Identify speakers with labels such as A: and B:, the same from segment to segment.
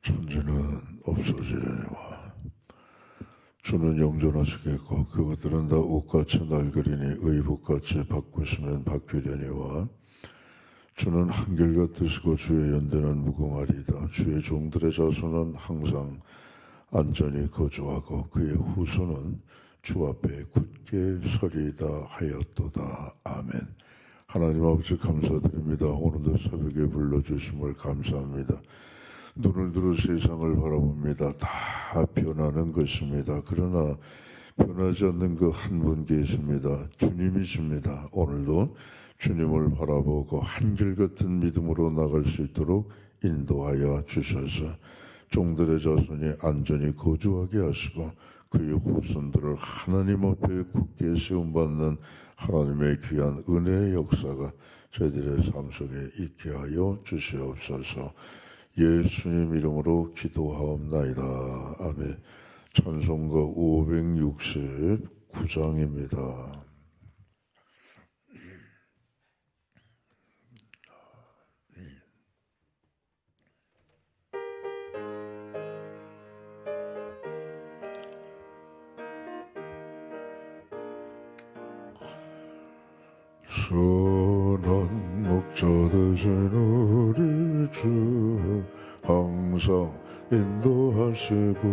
A: 천지는 없어지려니와 주는 영존하시겠고 그것들은 다 옷같이 낡으리니 의복같이 바꾸시면 바뀌려니와 주는 한결같으시고 주의 연대는 무궁하리이다. 주의 종들의 자손은 항상 안전히 거주하고 그의 후손은 주 앞에 굳게 서리이다 하였도다. 아멘. 하나님 아버지 감사드립니다. 오늘도 새벽에 불러주심을 감사합니다. 눈을 들어 세상을 바라봅니다. 다 변하는 것입니다. 그러나 변하지 않는 그 한 분 계십니다. 주님이십니다. 오늘도 주님을 바라보고 한결같은 믿음으로 나갈 수 있도록 인도하여 주셔서 종들의 자손이 안전히 거주하게 하시고 그의 후손들을 하나님 앞에 굳게 세움받는 하나님의 귀한 은혜의 역사가 저희들의 삶 속에 있게 하여 주시옵소서. 예수님 이름으로 기도하옵나이다. 아멘. 찬송가 569장입니다. 선한 목자 되신 우리 주 항상 인도하시고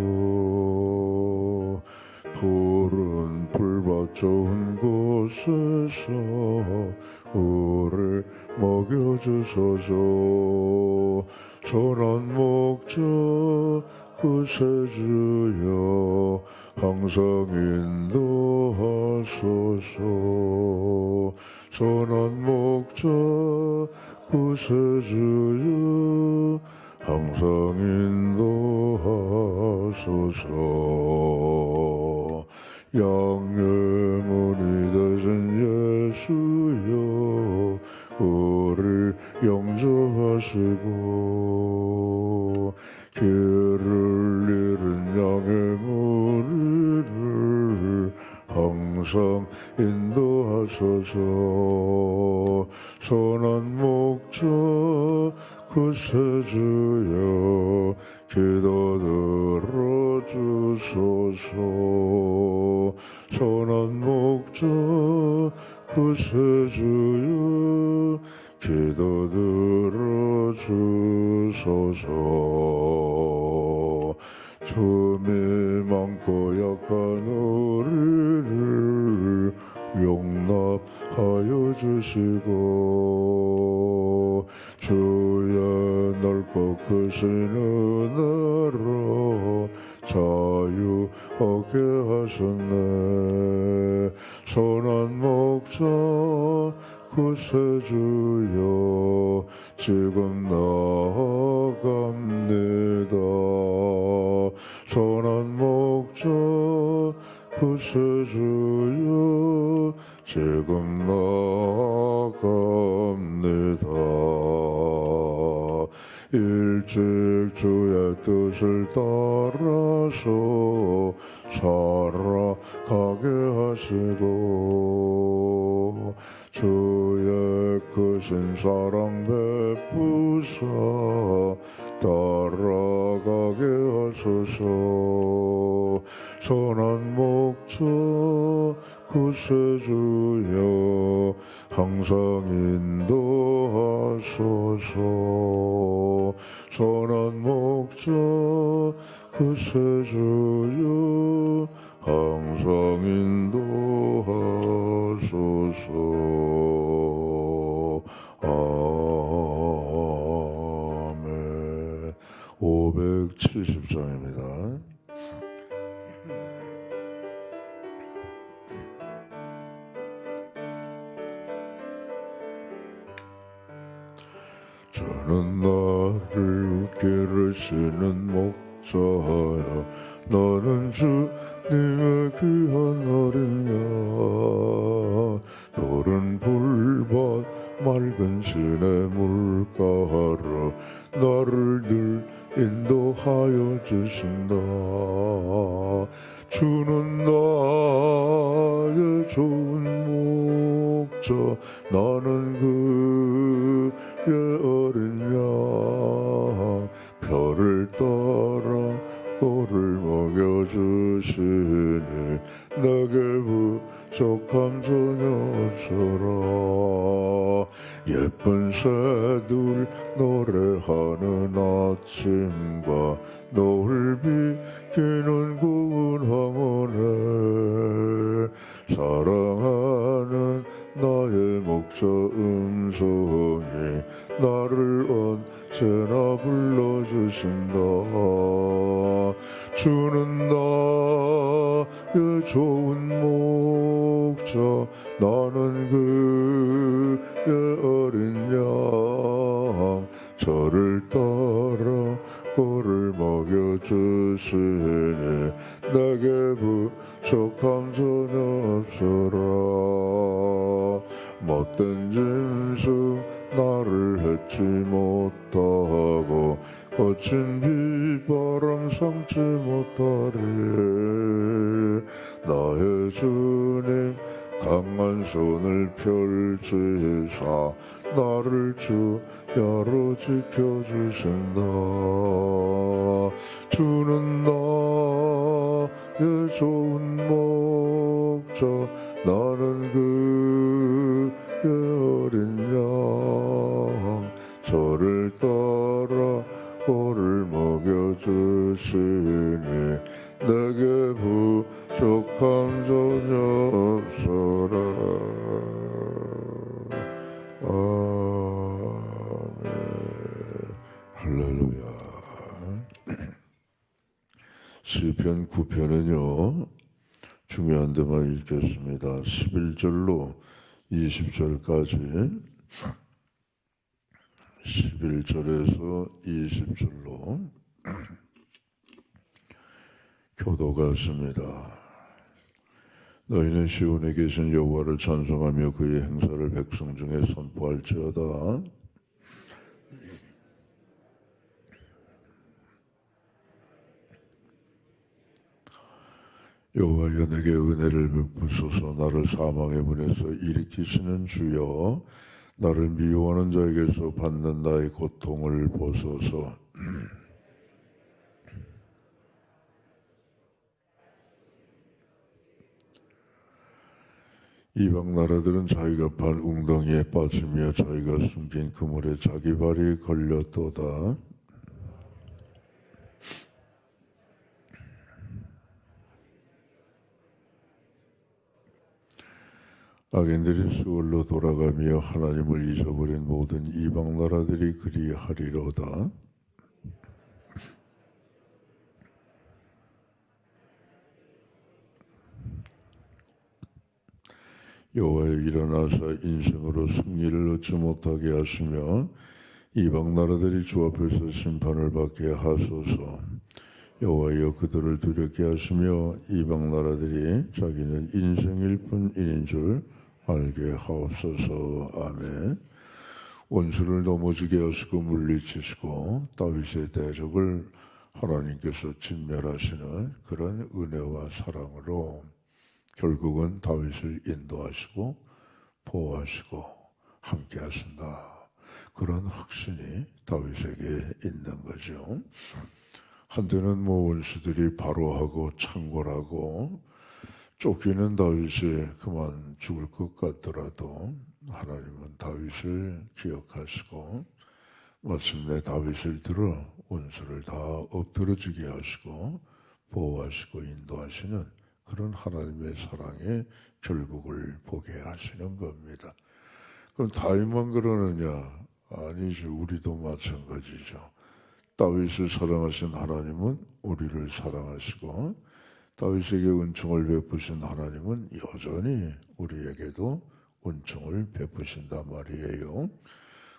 A: 푸른 풀밭 좋은 곳에서 우리 먹여주소서. 선한 목자 구세주여 항상 인도하소서. 선한 목자 구세주여 항상 인도하소서. 양의 문이 되신 예수여 우리 영접하시고 길을 잃은 양의 무리를 항상 인도하소서. 선한 목자 구세주여 기도 들어주소서. 선한 목자 구세주여 기도 들어주소서. tum이 많고 약한 우리를 용납하여 주시고 주의 넓고 크신 은혜로 자유하게 하셨네. 선한 목자 구세주여 지금 나아갑니다. 선한 목자 구세주여 지금 나아갑니다. 일찍 주의 뜻을 따라서 살아가게 하시고 주의 크신 사랑 베푸사 따라가게 하소서. 선한 목자 구세주여 항상 인도하소서. 선한 목자 구세주여 항상 인도하소서. 아멘. 570장입니다. 저는 나를 기르시는 목자여 너는 주님의 귀한 어린 양 푸른 풀밭 맑은 시내 물가로 나를 늘 인도하여 주신다. 주는 나의 좋은 목자, 나는 그의 어린 양. 별을 따라 꼴을 먹여주시니 내게 부족함 전혀 없어라. 예쁜 새들 노래하는 아침과 노을 비키는 고운 황혼에 사랑하는 나의 목자 음성이 나를 언제나 불러주신다. 주는 나의 좋은 목자, 나는 그의 어린 양. 저를 따라 꼴을 먹여주시니 내게 부족함 전혀 없어라. 못된 짐승 나를 해치 못하고 거친 비바람 삼지 못하리. 나의 주님 강한 손을 펼치사 나를 주야로 지켜주신다. 주는 나의 좋은 목자, 나는 그의 어린 양. 저를 따라 꼴을 먹여주시니 내게 부족함 전혀 없어라. 아멘. 할렐루야. 시편 9편은요 중요한 데만 읽겠습니다. 11절로 20절까지 11절에서 20절로 교도가 있습니다. 너희는 시온에 계신 여호와를 찬송하며 그의 행사를 백성 중에 선포할지어다. 여호와여 내게 은혜를 베푸소서. 나를 사망의 문에서 일으키시는 주여, 나를 미워하는 자에게서 받는 나의 고통을 보소서. 이방 나라들은 자기가 판 웅덩이에 빠지며 자기가 숨긴 그물에 자기 발이 걸렸도다. 악인들이 수월로 돌아가며 하나님을 잊어버린 모든 이방 나라들이 그리하리로다. 여호와여 일어나사 인생으로 승리를 얻지 못하게 하시며 이방 나라들이 주 앞에서 심판을 받게 하소서. 여호와여 그들을 두렵게 하시며 이방 나라들이 자기는 인생일 뿐인 줄 알게 하옵소서. 아멘. 원수를 넘어지게 하시고 물리치시고 다윗의 대적을 하나님께서 진멸하시는 그런 은혜와 사랑으로 결국은 다윗을 인도하시고 보호하시고 함께 하신다. 그런 확신이 다윗에게 있는 거죠. 한때는 원수들이 바로하고 창궐하고 쫓기는 다윗이 그만 죽을 것 같더라도 하나님은 다윗을 기억하시고 마침내 다윗을 들어 원수를 다 엎드러지게 하시고 보호하시고 인도하시는 그런 하나님의 사랑의 결국을 보게 하시는 겁니다. 그럼 다윗만 그러느냐? 아니죠. 우리도 마찬가지죠. 다윗을 사랑하신 하나님은 우리를 사랑하시고 다윗에게 은총을 베푸신 하나님은 여전히 우리에게도 은총을 베푸신단 말이에요.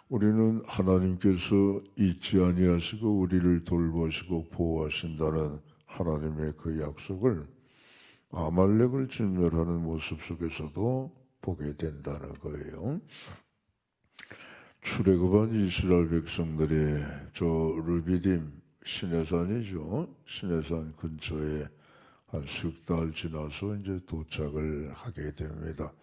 A: 우리는 하나님께서 잊지 아니하시고 우리를 돌보시고 보호하신다는 하나님의 그 약속을 아말렉을 진멸하는 모습 속에서도 보게 된다는 거예요. 출애굽한 이스라엘 백성들이 저 르비딤 시내산이죠. 시내산 근처에 한 석 달 지나서 이제 도착을 하게 됩니다.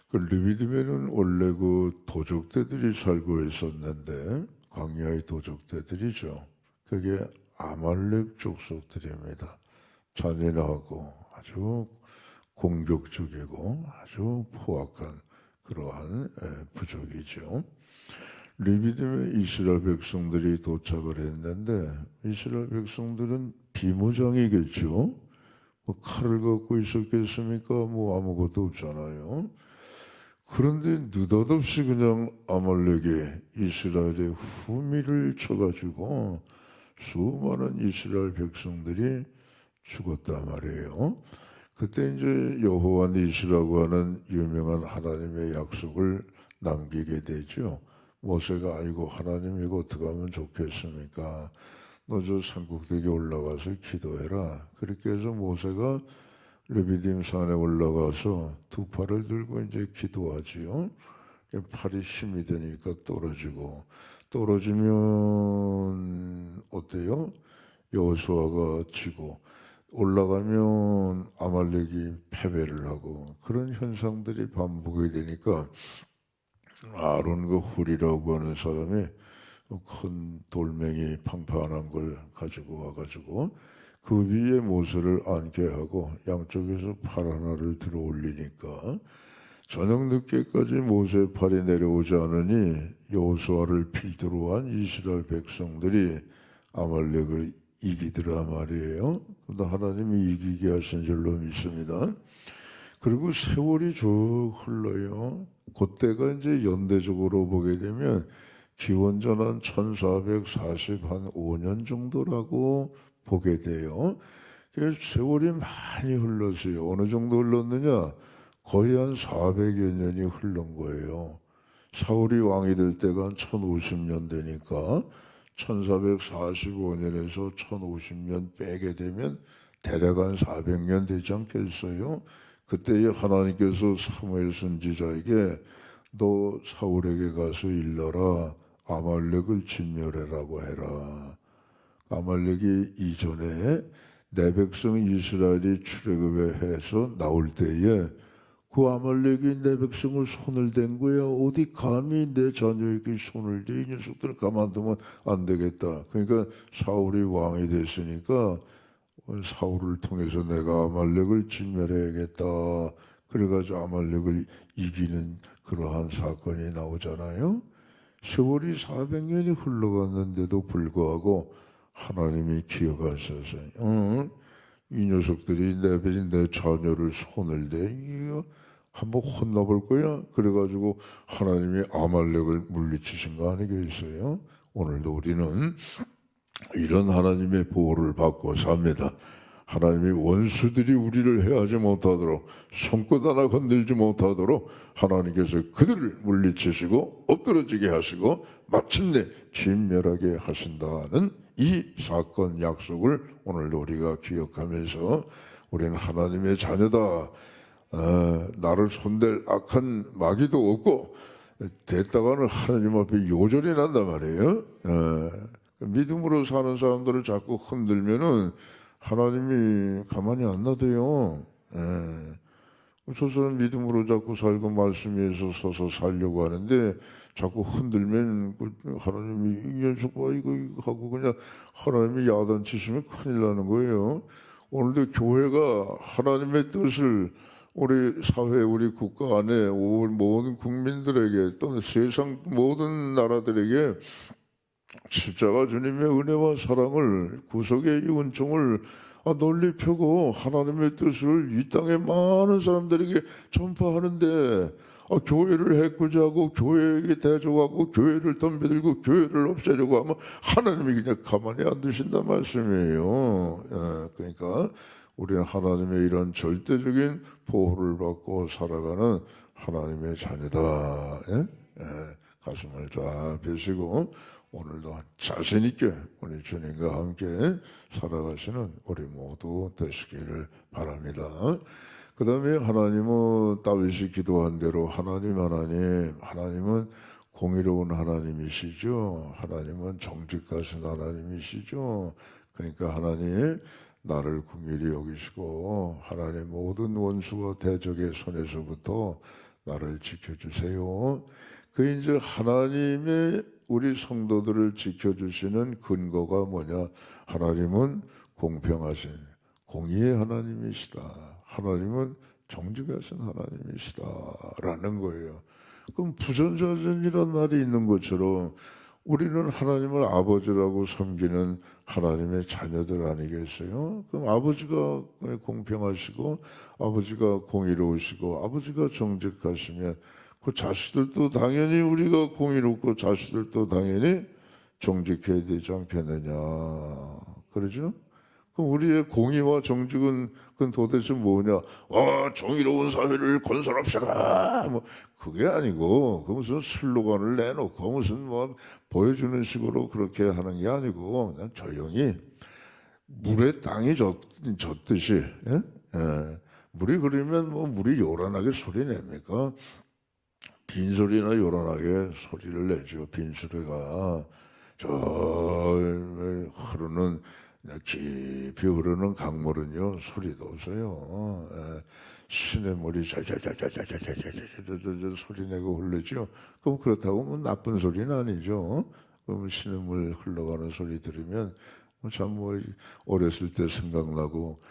A: 그 르비딤에는 원래 그 도적대들이 살고 있었는데 광야의 도적대들이죠. 그게 아말렉 족속들입니다. 잔인하고 아주 공격적이고 아주 포악한 그러한 부족이죠. 르비딤에 이스라엘 백성들이 도착을 했는데 이스라엘 백성들은 비무장이겠죠. 뭐 칼을 갖고 있었겠습니까? 뭐 아무것도 없잖아요. 그런데 느닷없이 그냥 아말렉이 이스라엘의 후미를 쳐가지고 수많은 이스라엘 백성들이 죽었단 말이에요. 그때 이제 여호와 니시라고 하는 유명한 하나님의 약속을 남기게 되죠. 모세가 아이고 하나님 이거 어떻게 하면 좋겠습니까? 너 저 산꼭대기 올라가서 기도해라. 그렇게 해서 모세가 르비딤 산에 올라가서 두 팔을 들고 이제 기도하지요. 팔이 힘이 되니까 떨어지면 어때요? 여호수아가 지고 올라가면 아말렉이 패배를 하고 그런 현상들이 반복이 되니까 아론 그 훌이라고 하는 사람이 큰 돌멩이 팡팡한 걸 가지고 와가지고 그 위에 모세를 앉게 하고 양쪽에서 팔 하나를 들어 올리니까 저녁 늦게까지 모세의 팔이 내려오지 않으니 여호수아를 필두로 한 이스라엘 백성들이 아말렉을 이기더라 말이에요. 그런데 하나님이 이기게 하신 줄로 믿습니다. 그리고 세월이 쭉 흘러요. 그때가 이제 연대적으로 보게 되면 기원전 한 1445년 정도라고 보게 돼요. 그래서 세월이 많이 흘렀어요. 어느 정도 흘렀느냐? 거의 한 400여 년이 흘른 거예요. 사울이 왕이 될 때가 한 1050년 되니까 1445년에서 1050년 빼게 되면 대략 한 400년 되지 않겠어요? 그때 하나님께서 사무엘 선지자에게 너 사울에게 가서 일러라. 아말렉을 진멸해라고 해라. 아말렉이 이전에 내 백성 이스라엘이 출애굽에 해서 나올 때에 그 아말렉이 내 백성을 손을 댄 거야. 어디 감히 내 자녀에게 손을 대. 이 녀석들 가만두면 안 되겠다. 그러니까 사울이 왕이 됐으니까 사울을 통해서 내가 아말렉을 진멸해야겠다. 그래가지고 아말렉을 이기는 그러한 사건이 나오잖아요. 세월이 400년이 흘러갔는데도 불구하고 하나님이 기억하셔서 이 녀석들이 내 자녀를 손을 대. 이거 한번 혼나볼 거야. 그래가지고 하나님이 아말렉을 물리치신 거 아니겠어요? 오늘도 우리는 이런 하나님의 보호를 받고 삽니다. 하나님이 원수들이 우리를 해하지 못하도록 손끝 하나 건들지 못하도록 하나님께서 그들을 물리치시고 엎드러지게 하시고 마침내 진멸하게 하신다는 이 사건 약속을 오늘도 우리가 기억하면서 우리는 하나님의 자녀다. 나를 손댈 악한 마귀도 없고 됐다가는 하나님 앞에 요절이 난단 말이에요. 믿음으로 사는 사람들을 자꾸 흔들면은 하나님이 가만히 안 놔둬요. 저 사람 믿음으로 자꾸 살고 말씀 위에서 서서 살려고 하는데 자꾸 흔들면 하나님이 이 녀석 봐 이거 하고 그냥 하나님이 야단치시면 큰일 나는 거예요. 오늘도 교회가 하나님의 뜻을 우리 사회, 우리 국가 안에 모든 국민들에게 또 세상 모든 나라들에게 십자가 주님의 은혜와 사랑을 구속의 이 은총을 널리 펴고 하나님의 뜻을 이 땅의 많은 사람들에게 전파하는데 교회를 해코지하고 교회에게 대적하고 교회를 덤벼들고 교회를 없애려고 하면 하나님이 그냥 가만히 안 두신단 말씀이에요. 그러니까 우리는 하나님의 이런 절대적인 보호를 받고 살아가는 하나님의 자녀다. 가슴을 쫙 펴시고 오늘도 자신 있게 우리 주님과 함께 살아가시는 우리 모두 되시기를 바랍니다. 그 다음에 하나님은 다윗이 기도한 대로 하나님은 공의로운 하나님이시죠. 하나님은 정직하신 하나님이시죠. 그러니까 하나님 나를 긍휼히 여기시고 하나님 모든 원수와 대적의 손에서부터 나를 지켜주세요. 그 이제 하나님의 우리 성도들을 지켜주시는 근거가 뭐냐? 하나님은 공평하신 공의의 하나님이시다. 하나님은 정직하신 하나님이시다라는 거예요. 그럼 부전자전이라는 말이 있는 것처럼 우리는 하나님을 아버지라고 섬기는 하나님의 자녀들 아니겠어요? 그럼 아버지가 공평하시고 아버지가 공의로우시고 아버지가 정직하시면 그 자식들도 당연히 우리가 공의롭고 자식들도 당연히 정직해야 되지 않겠느냐. 그러죠? 그럼 우리의 공의와 정직은 그건 도대체 뭐냐? 정의로운 사회를 건설합시다. 뭐 그게 아니고 그 무슨 슬로건을 내놓고 무슨 뭐 보여주는 식으로 그렇게 하는 게 아니고 그냥 조용히 물에 땅이 젖듯이 예? 예. 물이 그러면 뭐 물이 요란하게 소리 냅니까? 빈소리나 요란하게 소리를 내죠. 빈소리가 저 흐르는 깊이 흐르는 강물은요 소리도 없어요. 시냇물이 자자자자자자자자자자 소리 내고 흐르죠. 그럼 그렇다고 뭐 나쁜 소리는 아니죠. 그럼 시냇물 흘러가는 소리 들으면 참 뭐 어렸을 때 생각나고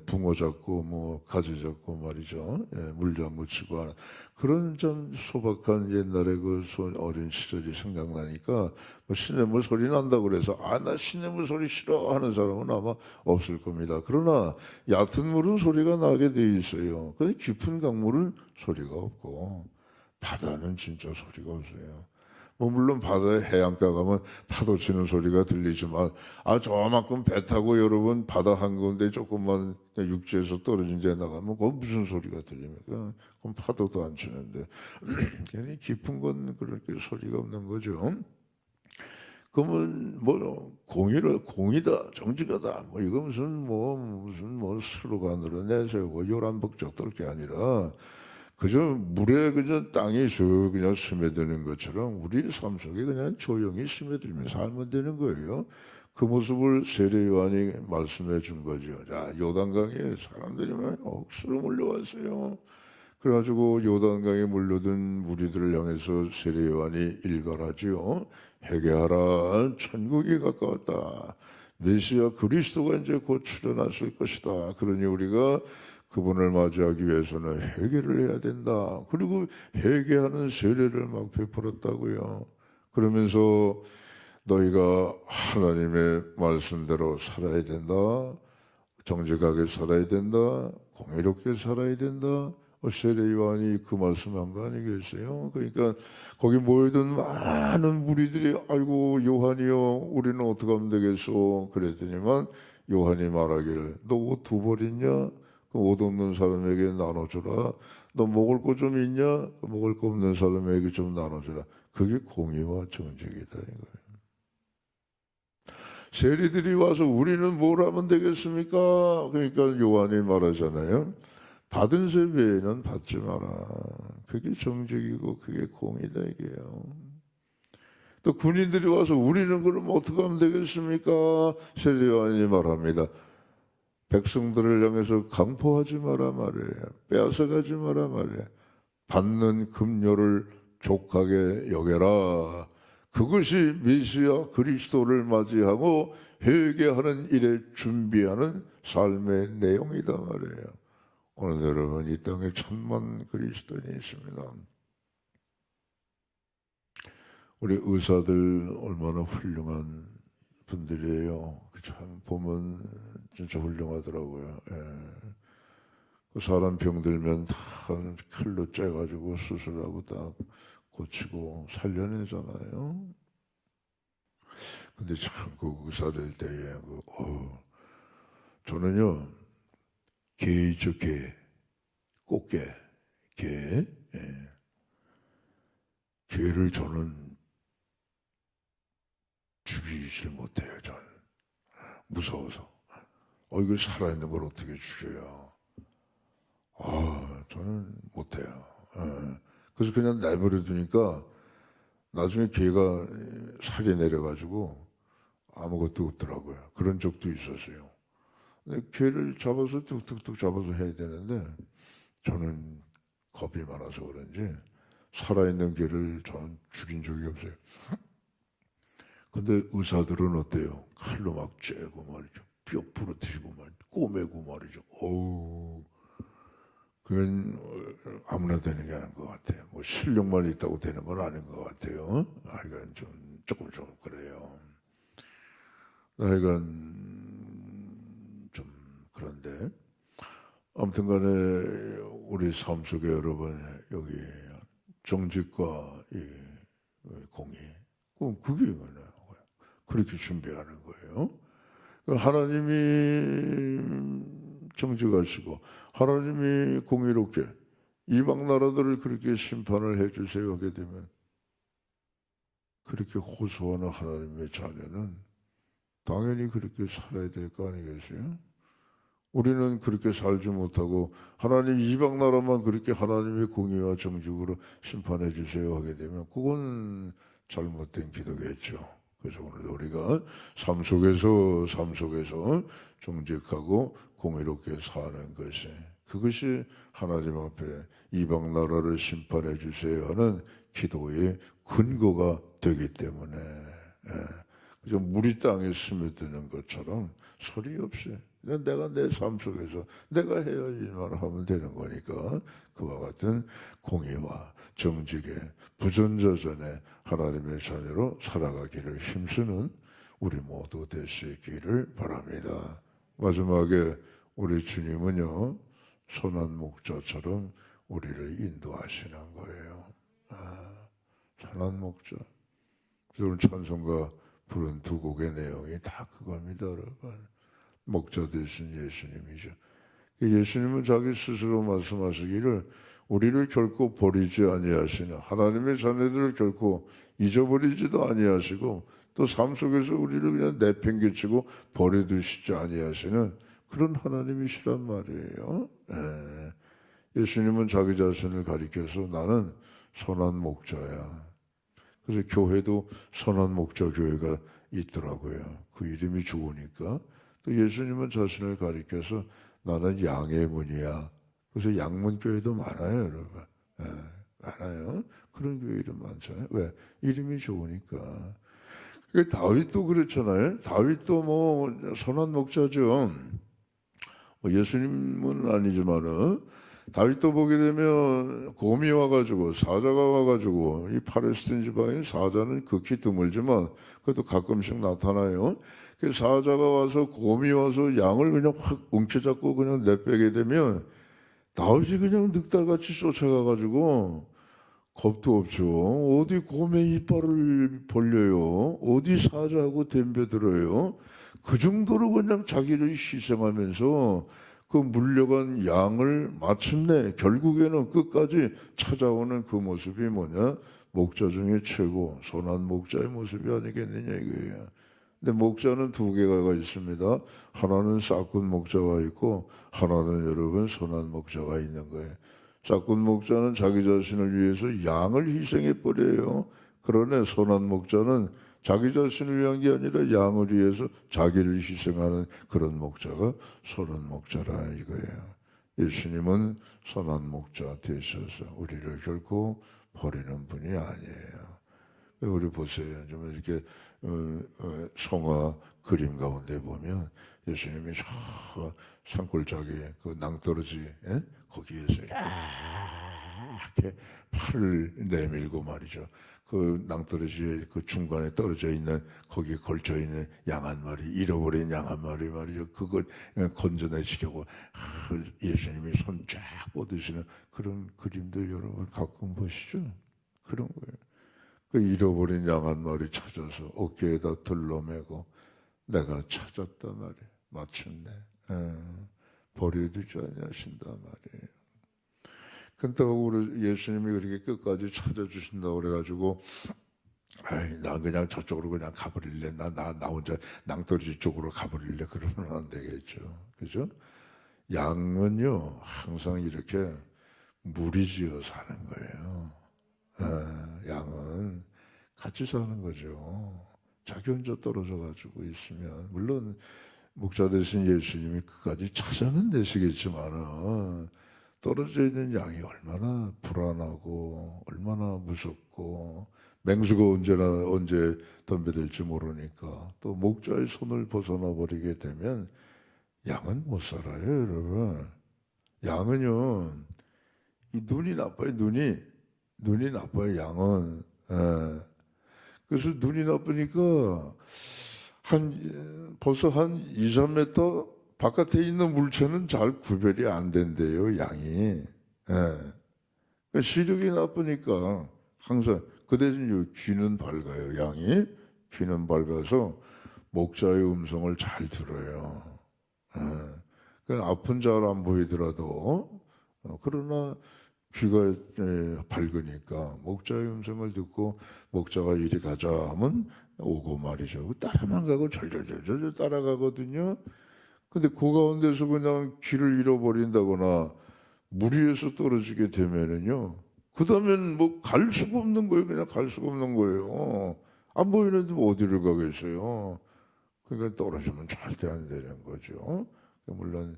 A: 붕어 잡고 뭐 가지 잡고 말이죠. 물장구 치고 하는 그런 좀 소박한 옛날에 그 어린 시절이 생각나니까 뭐 시냇물 소리 난다고 그래서 나 시냇물 소리 싫어하는 사람은 아마 없을 겁니다. 그러나 얕은 물은 소리가 나게 돼 있어요. 근데 깊은 강물은 소리가 없고 바다는 진짜 소리가 없어요. 뭐 물론 바다에 해안가 가면 파도 치는 소리가 들리지만 저만큼 배 타고 여러분 바다 한가운데 조금만 육지에서 떨어진 데 나가면 그건 무슨 소리가 들립니까? 그럼 파도도 안 치는데 괜히 깊은 건 그렇게 소리가 없는 거죠. 그러면 뭐 공이다 정직하다 뭐 이거 무슨 슬로건으로 내세우고 요란벅적 떨 게 아니라 그저 물에 그저 땅이 그냥 스며드는 것처럼 우리 삶 속에 그냥 조용히 스며들면서 살면 되는 거예요. 그 모습을 세례 요한이 말씀해 준 거죠. 자, 요단강에 사람들이 막 억수로 몰려왔어요. 그래가지고 요단강에 몰려든 무리들을 향해서 세례 요한이 일갈하지요. 회개하라, 천국이 가까웠다. 메시아 그리스도가 이제 곧 출현하실 것이다. 그러니 우리가 그분을 맞이하기 위해서는 회개를 해야 된다. 그리고 회개하는 세례를 막 베풀었다고요. 그러면서 너희가 하나님의 말씀대로 살아야 된다. 정직하게 살아야 된다. 공의롭게 살아야 된다. 세례 요한이 그 말씀한 거 아니겠어요? 그러니까 거기 모여든 많은 무리들이 아이고 요한이요 우리는 어떻게 하면 되겠소? 그랬더니만 요한이 말하기를 너 옷 두 벌 있냐? 옷 없는 사람에게 나눠주라. 너 먹을 거 좀 있냐? 먹을 거 없는 사람에게 좀 나눠주라. 그게 공의와 정직이다 이거예요. 세리들이 와서 우리는 뭘 하면 되겠습니까? 그러니까 요한이 말하잖아요. 받은 세 외에는 받지 마라. 그게 정직이고 그게 공의다 이게요. 또 군인들이 와서 우리는 그럼 어떻게 하면 되겠습니까? 세례 요한이 말합니다. 백성들을 향해서 강포하지 마라 말이에요. 빼앗아가지 마라 말이에요. 받는 급료를 족하게 여겨라. 그것이 메시아 그리스도를 맞이하고 회개하는 일에 준비하는 삶의 내용이다 말이에요. 오늘 여러분 이 땅에 천만 그리스도인이 있습니다. 우리 의사들 얼마나 훌륭한 분들이에요. 참 보면 진짜 훌륭하더라고요. 그 사람 병들면 다 칼로 째가지고 수술하고 딱 고치고 살려내잖아요. 근데 참 그 의사들 때에 저는요 개이죠 개, 꽃게, 개, 개를 저는 죽이질 못해요. 저는 무서워서. 이거 살아있는 걸 어떻게 죽여요? 저는 못해요. 그래서 그냥 내버려 두니까 나중에 개가 살이 내려가지고 아무것도 없더라고요. 그런 적도 있었어요. 근데 개를 잡아서 툭툭툭 잡아서 해야 되는데 저는 겁이 많아서 그런지 살아있는 개를 저는 죽인 적이 없어요. 근데 의사들은 어때요? 칼로 막 째고 말이죠. 뼈 부러뜨리고 말이죠. 꼬매고 말이죠. 어우, 그건 아무나 되는 게 아닌 것 같아요. 뭐 실력만 있다고 되는 건 아닌 것 같아요. 하여간 조금 그래요. 하여간 좀 그런데 아무튼 간에 우리 삶 속에 여러분 여기 정직과 이 공의 그게 그렇게 준비하는 거예요. 하나님이 정직하시고 하나님이 공의롭게 이방 나라들을 그렇게 심판을 해주세요 하게 되면 그렇게 호소하는 하나님의 자녀는 당연히 그렇게 살아야 될 거 아니겠어요? 우리는 그렇게 살지 못하고 하나님 이방 나라만 그렇게 하나님의 공의와 정직으로 심판해 주세요 하게 되면 그건 잘못된 기도겠죠. 그래서 오늘 우리가 삶 속에서 정직하고 공의롭게 사는 것이 그것이 하나님 앞에 이방 나라를 심판해 주세요 하는 기도의 근거가 되기 때문에 그저 물이 땅에 스며드는 것처럼 소리 없이 내가 내 삶 속에서 내가 해야지만 하면 되는 거니까 그와 같은 공의와 정직의 부전자전에 하나님의 자녀로 살아가기를 힘쓰는 우리 모두 되시기를 바랍니다. 마지막에 우리 주님은요 선한 목자처럼 우리를 인도하시는 거예요. 선한 목자. 오늘 찬송가 부른 두 곡의 내용이 다 그겁니다, 여러분. 목자 되신 예수님이죠. 예수님은 자기 스스로 말씀하시기를 우리를 결코 버리지 아니하시는 하나님의 자녀들을 결코 잊어버리지도 아니하시고 또 삶 속에서 우리를 그냥 내팽개치고 버려두시지 아니하시는 그런 하나님이시란 말이에요. 예수님은 자기 자신을 가리켜서 나는 선한 목자야. 그래서 교회도 선한 목자 교회가 있더라고요. 그 이름이 좋으니까. 또 예수님은 자신을 가리켜서 나는 양의 문이야. 그래서 양문교회도 많아요, 여러분. 많아요. 그런 교회 이름 많잖아요. 왜? 이름이 좋으니까. 다윗도 그렇잖아요. 다윗도 뭐 선한 목자죠. 뭐 예수님은 아니지만은 다윗도 보게 되면 곰이 와가지고 사자가 와가지고 이 팔레스틴 지방에 사자는 극히 드물지만 그것도 가끔씩 나타나요. 그 사자가 와서 곰이 와서 양을 그냥 확 웅켜잡고 그냥 내빼게 되면 다윗이 그냥 늑달같이 쫓아가가지고 겁도 없죠. 어디 곰의 이빨을 벌려요. 어디 사자하고 덤벼들어요. 그 정도로 그냥 자기를 희생하면서 그 물려간 양을 마침내 결국에는 끝까지 찾아오는 그 모습이 뭐냐? 목자 중에 최고 선한 목자의 모습이 아니겠느냐 이거예요. 근데 목자는 두 개가 있습니다. 하나는 싹군 목자가 있고 하나는 여러분 선한 목자가 있는 거예요. 싹군 목자는 자기 자신을 위해서 양을 희생해 버려요. 그러나 선한 목자는 자기 자신을 위한 게 아니라 양을 위해서 자기를 희생하는 그런 목자가 선한 목자라 이거예요. 예수님은 선한 목자 되셔서 우리를 결코 버리는 분이 아니에요. 우리 보세요. 좀 이렇게 성화 그림 가운데 보면 예수님이 저 산골짜기에 그 낭떠러지 거기에서 이렇게 팔을 내밀고 말이죠. 그 낭떠러지의 그 중간에 떨어져 있는 거기에 걸쳐 있는 양 한 마리 잃어버린 양 한 마리 말이죠. 그걸 건져내시려고 예수님이 손 쫙 뻗으시는 그런 그림들 여러분 가끔 보시죠. 그런 거예요. 그 잃어버린 양 한 마리 찾아서 어깨에다 들러매고 내가 찾았단 말이에요. 마침내 버려두지 아니하신단 말이에요. 그렇다고 우리 예수님이 그렇게 끝까지 찾아주신다고 그래가지고 나 그냥 저쪽으로 그냥 가버릴래. 나 혼자 낭떠러지 쪽으로 가버릴래. 그러면 안 되겠죠. 그죠? 양은요 항상 이렇게 무리지어 사는 거예요. 양은 같이 사는 거죠. 자기 혼자 떨어져 가지고 있으면 물론 목자 되신 예수님이 그까지 찾아는 되시겠지만은 떨어져 있는 양이 얼마나 불안하고 얼마나 무섭고 맹수가 언제 덤벼들지 모르니까 또 목자의 손을 벗어나 버리게 되면 양은 못 살아요, 여러분. 양은요, 이 눈이 나빠요, 눈이 나빠요, 양은. 예. 그래서 눈이 나쁘니까 벌써 한 2, 3m 바깥에 있는 물체는 잘 구별이 안 된대요, 양이. 예. 그러니까 시력이 나쁘니까 항상 그 대신 귀는 밝아요, 양이. 귀는 밝아서 목자의 음성을 잘 들어요. 예. 그러니까 앞은 잘 안 보이더라도 그러나 귀가 밝으니까 목자의 음성을 듣고 목자가 이리 가자 하면 오고 말이죠. 따라만 가고 절절절절 따라가거든요. 근데 그 가운데서 그냥 귀를 잃어버린다거나 무리해서 떨어지게 되면은요. 그 다음엔 뭐 갈 수가 없는 거예요. 그냥 갈 수가 없는 거예요. 안 보이는데 뭐 어디를 가겠어요. 그러니까 떨어지면 절대 안 되는 거죠. 물론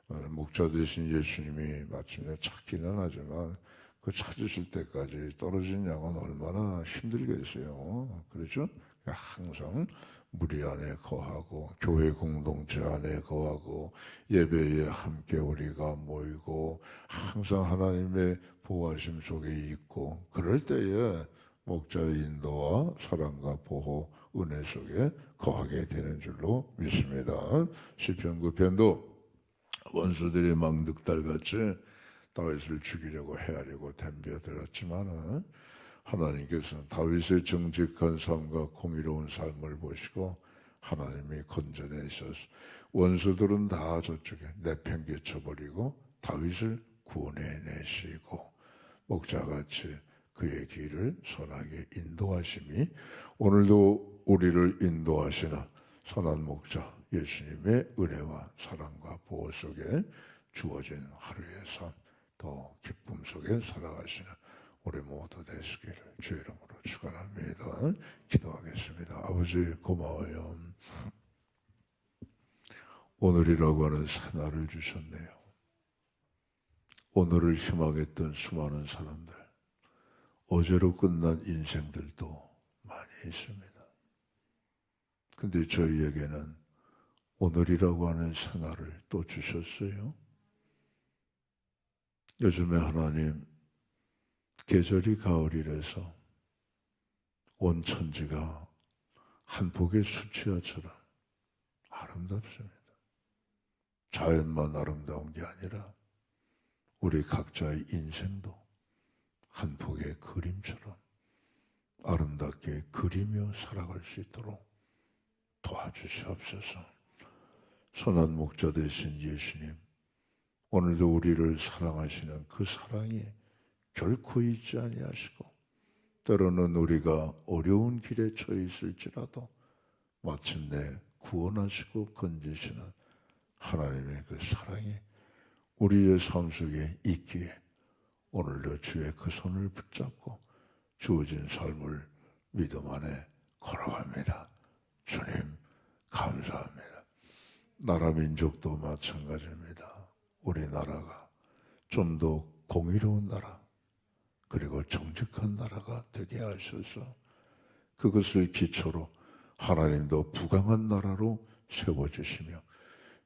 A: 목자 되신 예수님이 마침내 찾기는 하지만 그 찾으실 때까지 떨어진 양은 얼마나 힘들겠어요. 그렇죠? 항상 무리 안에 거하고 교회 공동체 안에 거하고 예배에 함께 우리가 모이고 항상 하나님의 보호하심 속에 있고 그럴 때에 목자의 인도와 사랑과 보호 은혜 속에 거하게 되는 줄로 믿습니다. 시편 9편도 원수들이 막 늑달같이 다윗을 죽이려고 헤아리고 덤벼들었지만 하나님께서는 다윗의 정직한 삶과 공의로운 삶을 보시고 하나님이 건져내셔서 원수들은 다 저쪽에 내팽개쳐버리고 다윗을 구원해내시고 목자같이 그의 길을 선하게 인도하심이 오늘도 우리를 인도하시는 선한 목자 예수님의 은혜와 사랑과 보호 속에 주어진 하루의 삶, 더 기쁨 속에 살아가시는 우리 모두 되시기를 주의 이름으로 축원합니다. 기도하겠습니다. 아버지 고마워요. 오늘이라고 하는 새날을 주셨네요. 오늘을 희망했던 수많은 사람들, 어제로 끝난 인생들도 많이 있습니다. 근데 저희에게는 오늘이라고 하는 생활을 또 주셨어요. 요즘에 하나님 계절이 가을이라서 온 천지가 한 폭의 수치화처럼 아름답습니다. 자연만 아름다운 게 아니라 우리 각자의 인생도 한 폭의 그림처럼 아름답게 그리며 살아갈 수 있도록 도와주시옵소서. 선한 목자 되신 예수님, 오늘도 우리를 사랑하시는 그 사랑이 결코 잊지 아니하시고 때로는 우리가 어려운 길에 처해 있을지라도 마침내 구원하시고 건지시는 하나님의 그 사랑이 우리의 삶 속에 있기에 오늘도 주의 그 손을 붙잡고 주어진 삶을 믿음 안에 걸어갑니다. 주님 감사합니다. 나라 민족도 마찬가지입니다. 우리나라가 좀 더 공의로운 나라 그리고 정직한 나라가 되게 하셔서 그것을 기초로 하나님도 부강한 나라로 세워주시며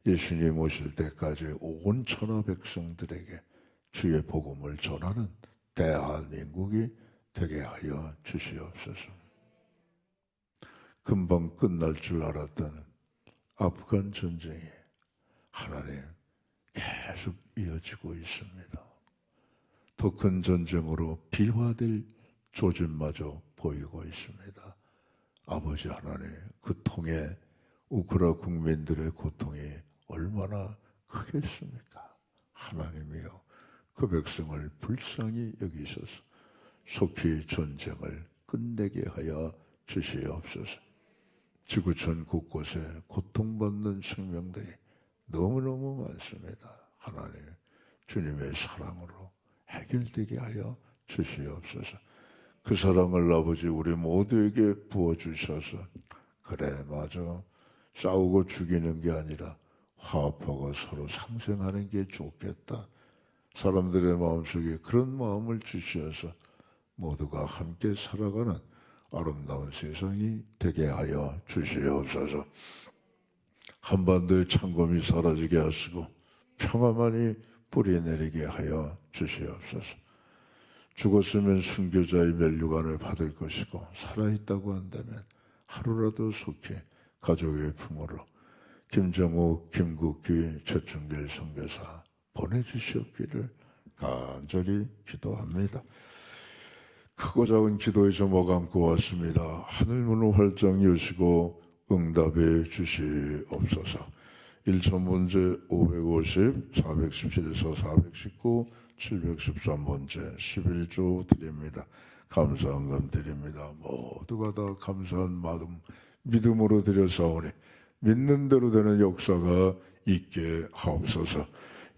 A: 예수님 오실 때까지 온 천하 백성들에게 주의 복음을 전하는 대한민국이 되게 하여 주시옵소서. 금방 끝날 줄 알았던 아프간 전쟁이 하나님 계속 이어지고 있습니다. 더 큰 전쟁으로 비화될 조짐마저 보이고 있습니다. 아버지 하나님, 그 통에 우크라 국민들의 고통이 얼마나 크겠습니까? 하나님이여, 그 백성을 불쌍히 여기셔서 속히 전쟁을 끝내게 하여 주시옵소서. 지구촌 곳곳에 고통받는 생명들이 너무너무 많습니다. 하나님, 주님의 사랑으로 해결되게 하여 주시옵소서. 그 사랑을 아버지 우리 모두에게 부어주셔서 그래 맞아 싸우고 죽이는 게 아니라 화합하고 서로 상생하는 게 좋겠다. 사람들의 마음속에 그런 마음을 주셔서 모두가 함께 살아가는 아름다운 세상이 되게 하여 주시옵소서. 한반도의 창검이 사라지게 하시고 평화만이 뿌리내리게 하여 주시옵소서. 죽었으면 순교자의 면류관을 받을 것이고 살아있다고 한다면 하루라도 속히 가족의 품으로 김정욱, 김국기, 최충길 선교사 보내주시옵기를 간절히 기도합니다. 크고 작은 기도에 저목 안고 왔습니다. 하늘문을 활짝 여시고 응답해 주시옵소서. 1천 문제 550, 417에서 419, 713번째 11조 드립니다. 감사한감 드립니다. 모두가 다 감사한 마음 믿음으로 드려사오니 믿는 대로 되는 역사가 있게 하옵소서.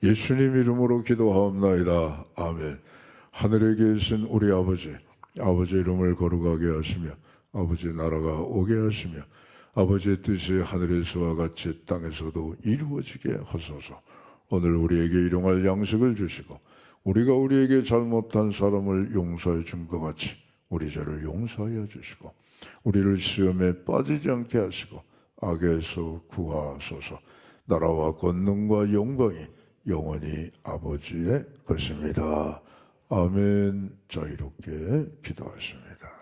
A: 예수님 이름으로 기도하옵나이다. 아멘. 하늘에 계신 우리 아버지, 아버지 이름을 거룩하게 하시며 아버지 나라가 오게 하시며 아버지의 뜻이 하늘에서와 같이 땅에서도 이루어지게 하소서. 오늘 우리에게 일용할 양식을 주시고 우리가 우리에게 잘못한 사람을 용서해 준 것 같이 우리 죄를 용서하여 주시고 우리를 시험에 빠지지 않게 하시고 악에서 구하소서. 나라와 권능과 영광이 영원히 아버지의 것입니다. 아멘. 자유롭게 기도하십니다.